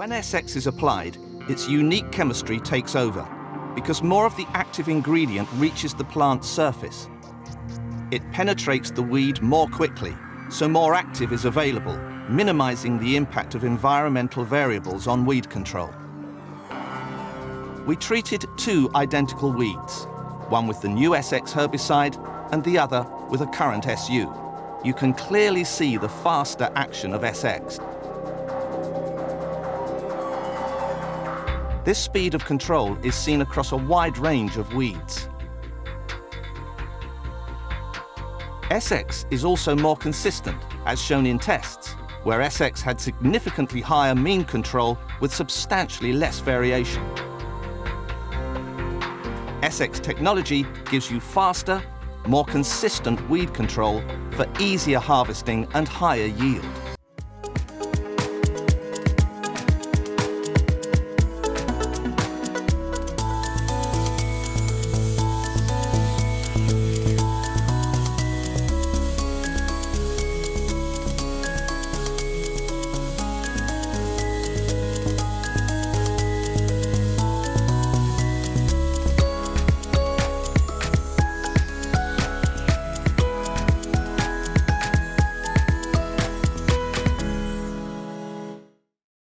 When SX is applied, its unique chemistry takes over, because more of the active ingredient reaches the plant's surface. It penetrates the weed more quickly, so more active is available, minimizing the impact of environmental variables on weed control. We treated 2 identical weeds, one with the new SX herbicide and the other with a current SU. You can clearly see the faster action of SX. This speed of control is seen across a wide range of weeds. SX is also more consistent, as shown in tests, where SX had significantly higher mean control with substantially less variation. SX technology gives you faster, more consistent weed control for easier harvesting and higher yield.